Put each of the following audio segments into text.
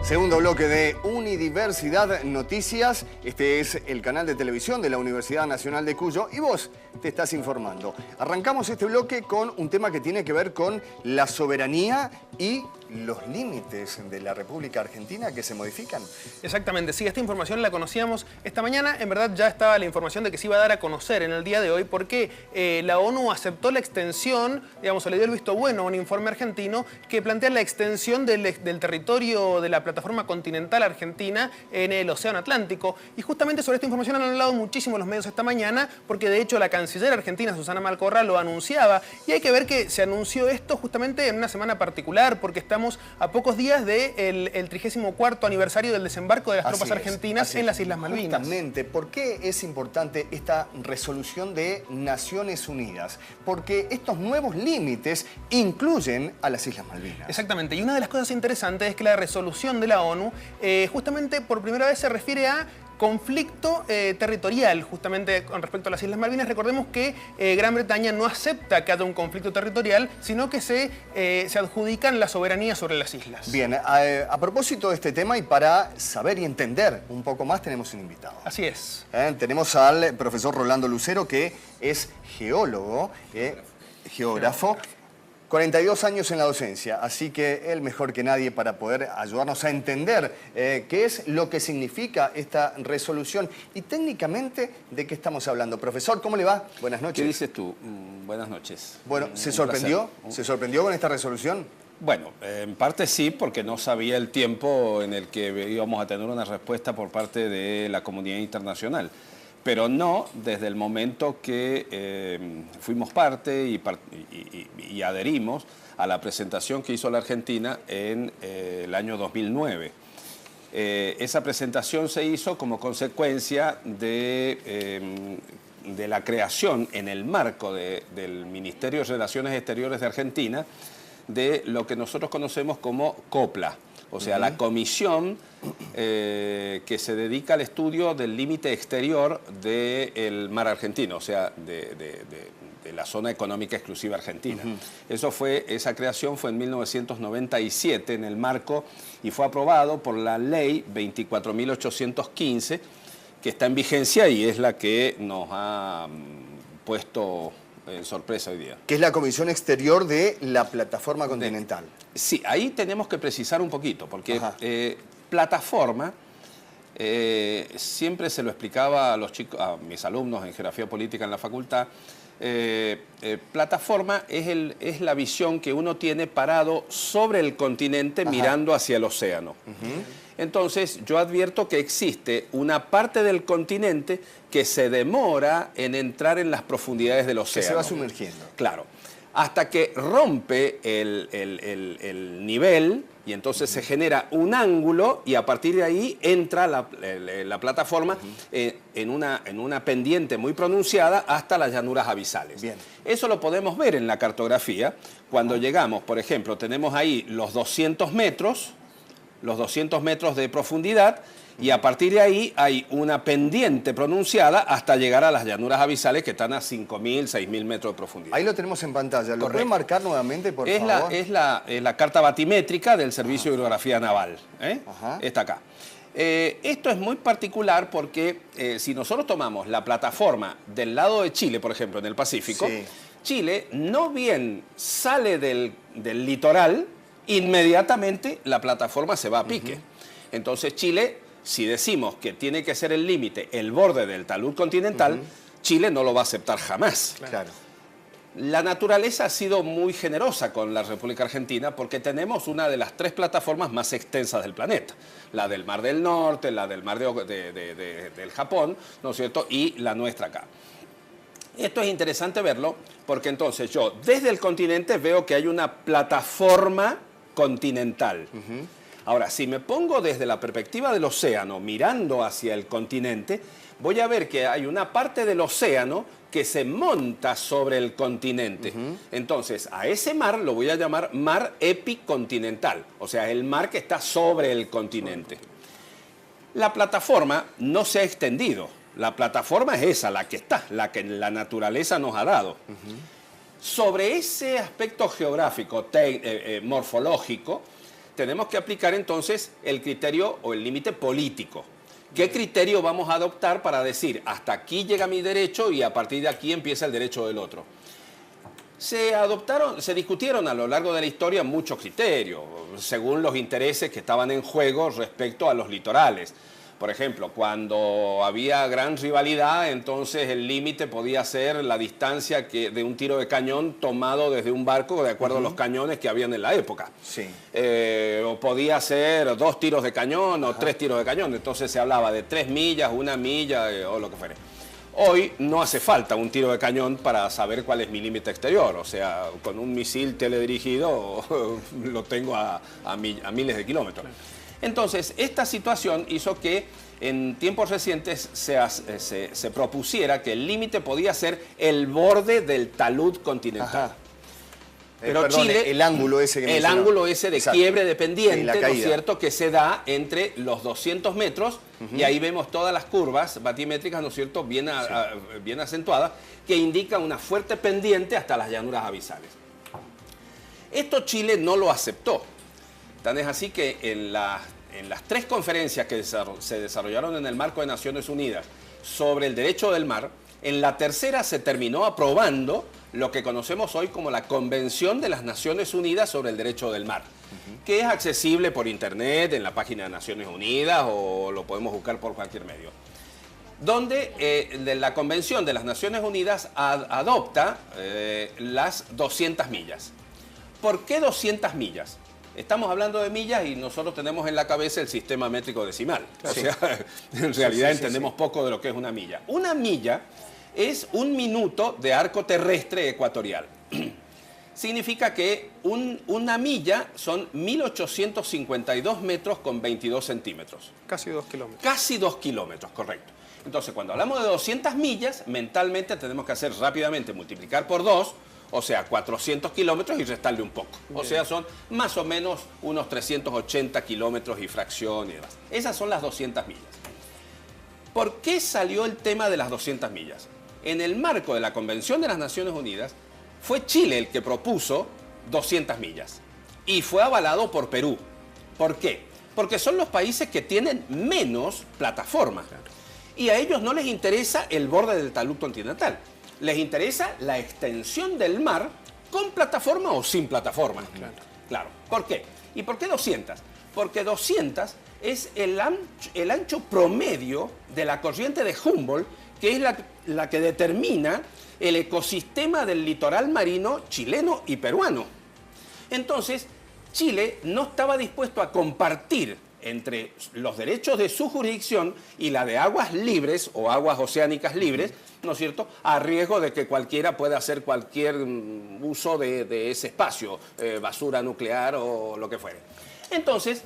Segundo bloque de Unidiversidad Noticias. Este es el canal de televisión de la Universidad Nacional de Cuyo y vos te estás informando. Arrancamos este bloque con un tema que tiene que ver con la soberanía y los límites de la República Argentina que se modifican. Exactamente, sí, esta información la conocíamos esta mañana. En verdad ya estaba la información de que se iba a dar a conocer en el día de hoy porque la ONU aceptó la extensión, digamos, le dio el visto bueno a un informe argentino que plantea la extensión del territorio de la plataforma continental argentina en el Océano Atlántico. Y justamente sobre esta información han hablado muchísimo los medios esta mañana porque de hecho la canciller argentina Susana Malcorra lo anunciaba. Y hay que ver que se anunció esto justamente en una semana particular porque estamos a pocos días del 34º aniversario del desembarco de las tropas argentinas en las Islas Malvinas. Justamente, ¿por qué es importante esta resolución de Naciones Unidas? Porque estos nuevos límites incluyen a las Islas Malvinas. Exactamente, y una de las cosas interesantes es que la resolución de la ONU justamente por primera vez se refiere a conflicto territorial, justamente con respecto a las Islas Malvinas. Recordemos que Gran Bretaña no acepta que haya un conflicto territorial, sino que se adjudican la soberanía sobre las islas. Bien, a propósito de este tema y para saber y entender un poco más, tenemos un invitado. Así es. Tenemos al profesor Rolando Lucero, que es geólogo, geógrafo. 42 años en la docencia, así que él mejor que nadie para poder ayudarnos a entender qué es lo que significa esta resolución y técnicamente de qué estamos hablando. Profesor, ¿cómo le va? Buenas noches. ¿Qué dices tú? Buenas noches. Bueno, ¿se sorprendió? ¿Se sorprendió con esta resolución? Bueno, en parte sí, porque no sabía el tiempo en el que íbamos a tener una respuesta por parte de la comunidad internacional. Pero no desde el momento que fuimos parte y adherimos a la presentación que hizo la Argentina en el año 2009. Esa presentación se hizo como consecuencia de la creación en el marco del Ministerio de Relaciones Exteriores de Argentina de lo que nosotros conocemos como COPLA. O sea, la comisión que se dedica al estudio del límite exterior del mar argentino, o sea, de la zona económica exclusiva argentina. Esa creación fue en 1997 en el marco y fue aprobado por la ley 24.815, que está en vigencia y es la que nos ha puesto en sorpresa hoy día. Que es la Comisión Exterior de la Plataforma Continental. Sí, ahí tenemos que precisar un poquito, porque plataforma, siempre se lo explicaba a los chicos, a mis alumnos en Geografía Política en la facultad, plataforma es la visión que uno tiene parado sobre el continente mirando hacia el océano. Entonces, yo advierto que existe una parte del continente que se demora en entrar en las profundidades del océano. Que se va sumergiendo. Claro. Hasta que rompe el nivel y entonces se genera un ángulo y a partir de ahí entra la plataforma en una pendiente muy pronunciada hasta las llanuras abisales. Bien. Eso lo podemos ver en la cartografía. Cuando llegamos, por ejemplo, tenemos ahí los 200 metros de profundidad y a partir de ahí hay una pendiente pronunciada hasta llegar a las llanuras abisales que están a 5.000, 6.000 metros de profundidad. Ahí lo tenemos en pantalla. ¿Lo puede marcar nuevamente, por favor? Es la carta batimétrica del Servicio de Hidrografía Naval. Está acá. Esto es muy particular porque si nosotros tomamos la plataforma del lado de Chile, por ejemplo, en el Pacífico, Chile no bien sale del litoral, inmediatamente la plataforma se va a pique. Entonces Chile, si decimos que tiene que ser el límite, el borde del talud continental, Chile no lo va a aceptar jamás. Claro. La naturaleza ha sido muy generosa con la República Argentina porque tenemos una de las 3 plataformas más extensas del planeta. La del Mar del Norte, la del Mar del Japón, ¿no es cierto? Y la nuestra acá. Esto es interesante verlo porque entonces yo desde el continente veo que hay una plataforma continental. Ahora, si me pongo desde la perspectiva del océano, mirando hacia el continente, voy a ver que hay una parte del océano que se monta sobre el continente. Entonces, a ese mar lo voy a llamar mar epicontinental, o sea, el mar que está sobre el continente. La plataforma no se ha extendido. La plataforma es esa, la que está, la que la naturaleza nos ha dado. Sobre ese aspecto geográfico, morfológico, tenemos que aplicar entonces el criterio o el límite político. ¿Qué criterio vamos a adoptar para decir hasta aquí llega mi derecho y a partir de aquí empieza el derecho del otro? Se discutieron a lo largo de la historia muchos criterios, según los intereses que estaban en juego respecto a los litorales. Por ejemplo, cuando había gran rivalidad, entonces el límite podía ser la distancia de un tiro de cañón tomado desde un barco de acuerdo a los cañones que habían en la época. Sí. O podía ser 2 tiros de cañón o 3 tiros de cañón. Entonces se hablaba de 3 millas, 1 milla o lo que fuera. Hoy no hace falta un tiro de cañón para saber cuál es mi límite exterior. O sea, con un misil teledirigido lo tengo a miles de kilómetros. Entonces, esta situación hizo que en tiempos recientes se propusiera que el límite podía ser el borde del talud continental. Pero perdón, Chile, el ángulo ese que mencionaba. ángulo ese de quiebre de pendiente, la ¿no es caída. cierto?, que se da entre los 200 metros, y ahí vemos todas las curvas batimétricas, ¿no es cierto?, bien acentuadas, que indican una fuerte pendiente hasta las llanuras abisales. Esto Chile no lo aceptó. Tan es así que en las 3 conferencias que se desarrollaron en el marco de Naciones Unidas sobre el derecho del mar, en la tercera se terminó aprobando lo que conocemos hoy como la Convención de las Naciones Unidas sobre el Derecho del Mar, que es accesible por internet, en la página de Naciones Unidas, o lo podemos buscar por cualquier medio. Donde la Convención de las Naciones Unidas adopta las 200 millas. ¿Por qué 200 millas? Estamos hablando de millas y nosotros tenemos en la cabeza el sistema métrico decimal. Claro. O sea, en realidad entendemos poco de lo que es una milla. Una milla es 1 minuto de arco terrestre ecuatorial. Significa que una milla son 1852 metros con 22 centímetros. Casi 2 kilómetros. Casi 2 kilómetros, correcto. Entonces, cuando hablamos de 200 millas, mentalmente tenemos que hacer rápidamente multiplicar por 2, o sea, 400 kilómetros y restarle un poco. Bien. O sea, son más o menos unos 380 kilómetros y fracción y demás. Esas son las 200 millas. ¿Por qué salió el tema de las 200 millas? En el marco de la Convención de las Naciones Unidas, fue Chile el que propuso 200 millas y fue avalado por Perú. ¿Por qué? Porque son los países que tienen menos plataformas. Y a ellos no les interesa el borde del talud continental. Les interesa la extensión del mar con plataforma o sin plataforma. Claro. ¿Por qué? ¿Y por qué 200? Porque 200 es el ancho promedio de la corriente de Humboldt, que es la que determina el ecosistema del litoral marino chileno y peruano. Entonces, Chile no estaba dispuesto a compartir entre los derechos de su jurisdicción y la de aguas libres o aguas oceánicas libres, ¿no es cierto?, a riesgo de que cualquiera pueda hacer cualquier uso de ese espacio, basura nuclear o lo que fuere. Entonces,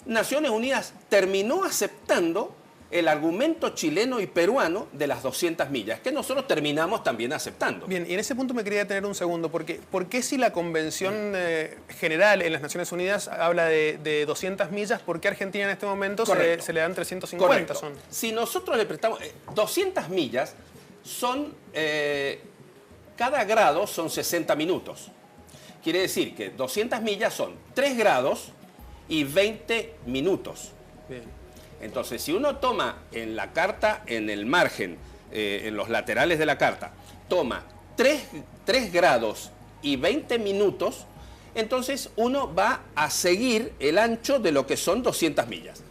Naciones Unidas terminó aceptando el argumento chileno y peruano de las 200 millas, que nosotros terminamos también aceptando. Bien, y en ese punto me quería detener un segundo, porque ¿por qué si la Convención General en las Naciones Unidas habla de 200 millas, por qué Argentina en este momento se le dan 350? Correcto. Son? Si nosotros le prestamos 200 millas, son cada grado son 60 minutos. Quiere decir que 200 millas son 3 grados y 20 minutos. Bien. Entonces, si uno toma en la carta, en el margen, en los laterales de la carta, toma 3 grados y 20 minutos, entonces uno va a seguir el ancho de lo que son 200 millas.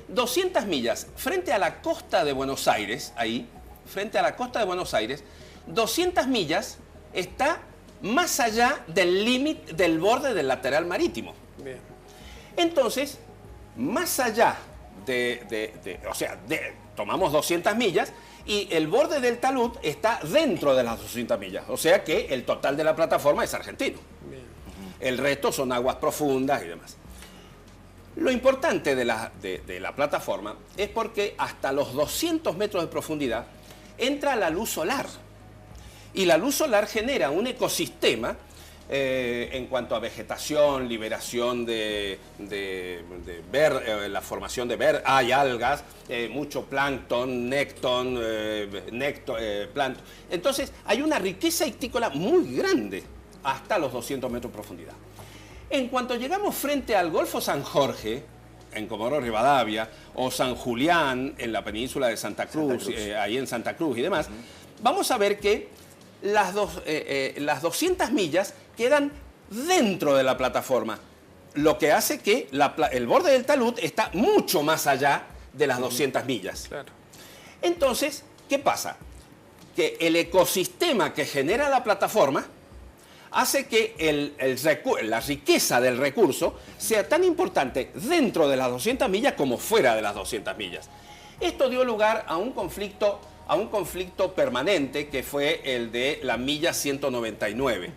200 millas frente a la costa de Buenos Aires, ahí, frente a la costa de Buenos Aires, 200 millas está más allá del límite del borde del lateral marítimo. Bien. Entonces, más allá tomamos 200 millas y el borde del talud está dentro de las 200 millas. O sea que el total de la plataforma es argentino. Bien. El resto son aguas profundas y demás. Lo importante de la plataforma es porque hasta los 200 metros de profundidad entra la luz solar. Y la luz solar genera un ecosistema en cuanto a vegetación, liberación la formación de hay algas, mucho plancton, nécton, plancton. Entonces, hay una riqueza ictícola muy grande hasta los 200 metros de profundidad. En cuanto llegamos frente al Golfo San Jorge, en Comodoro Rivadavia, o San Julián, en la península de Santa Cruz, ahí en Santa Cruz y demás, vamos a ver que las 200 millas quedan dentro de la plataforma, lo que hace que el borde del talud está mucho más allá de las 200 millas. Claro. Entonces, ¿qué pasa? Que el ecosistema que genera la plataforma hace que la riqueza del recurso sea tan importante dentro de las 200 millas como fuera de las 200 millas. Esto dio lugar a un conflicto permanente que fue el de la milla 199,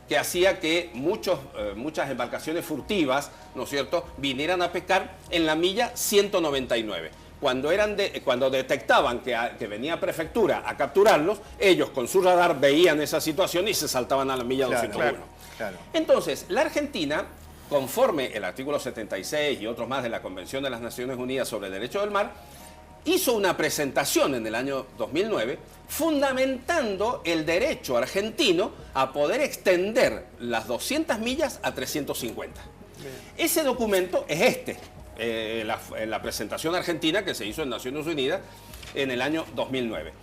que hacía que muchas embarcaciones furtivas, ¿no es cierto?, vinieran a pescar en la milla 199. Cuando detectaban que venía prefectura a capturarlos, ellos con su radar veían esa situación y se saltaban a la milla 201. Claro. Entonces, la Argentina, conforme el artículo 76 y otros más de la Convención de las Naciones Unidas sobre el Derecho del Mar, hizo una presentación en el año 2009 fundamentando el derecho argentino a poder extender las 200 millas a 350. Bien. Ese documento es la presentación argentina que se hizo en Naciones Unidas en el año 2009.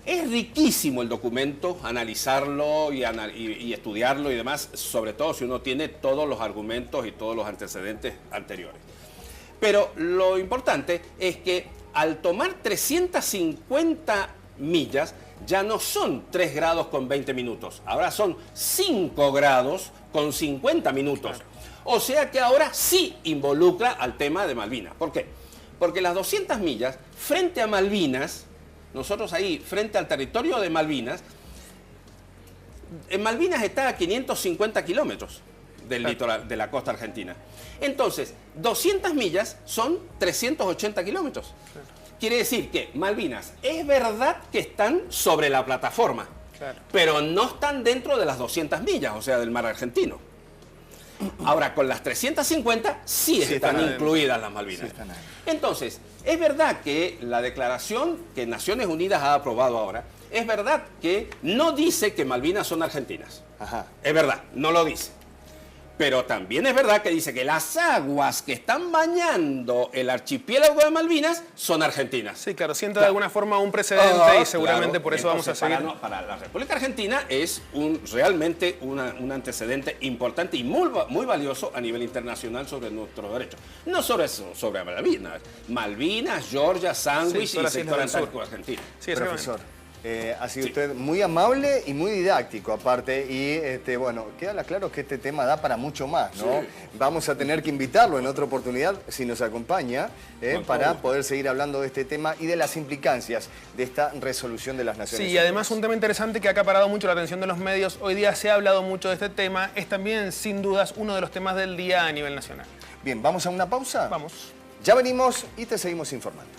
Es riquísimo el documento, analizarlo y estudiarlo y demás, sobre todo si uno tiene todos los argumentos y todos los antecedentes anteriores. Pero lo importante es que al tomar 350 millas, ya no son 3 grados con 20 minutos, ahora son 5 grados con 50 minutos. Claro. O sea que ahora sí involucra al tema de Malvinas. ¿Por qué? Porque las 200 millas, frente a Malvinas, nosotros ahí, frente al territorio de Malvinas, en Malvinas está a 550 kilómetros del litoral, de la costa argentina. Entonces, 200 millas son 380 kilómetros. Claro. Quiere decir que Malvinas, es verdad que están sobre la plataforma, claro, pero no están dentro de las 200 millas, o sea, del mar argentino. Ahora, con las 350 sí están incluidas las Malvinas. Sí, entonces, es verdad que la declaración que Naciones Unidas ha aprobado ahora, es verdad que no dice que Malvinas son argentinas. Ajá. Es verdad, no lo dice. Pero también es verdad que dice que las aguas que están bañando el archipiélago de Malvinas son argentinas. Sí, claro, sienta de alguna forma un precedente y seguramente claro, por eso entonces, vamos a seguir. Para la República Argentina es realmente un antecedente importante y muy valioso a nivel internacional sobre nuestros derechos. No sobre eso, sobre Malvinas, Georgia, Sandwich y sector antártico argentino. Sí, profesor. Ha sido usted muy amable y muy didáctico aparte y bueno, queda claro que este tema da para mucho más, ¿no? Sí. Vamos a tener que invitarlo en otra oportunidad, si nos acompaña, para poder seguir hablando de este tema y de las implicancias de esta resolución de las Naciones Unidas. Sí, y además un tema interesante que ha acaparado mucho la atención de los medios, hoy día se ha hablado mucho de este tema, es también sin dudas uno de los temas del día a nivel nacional. Bien, ¿vamos a una pausa? Vamos. Ya venimos y te seguimos informando.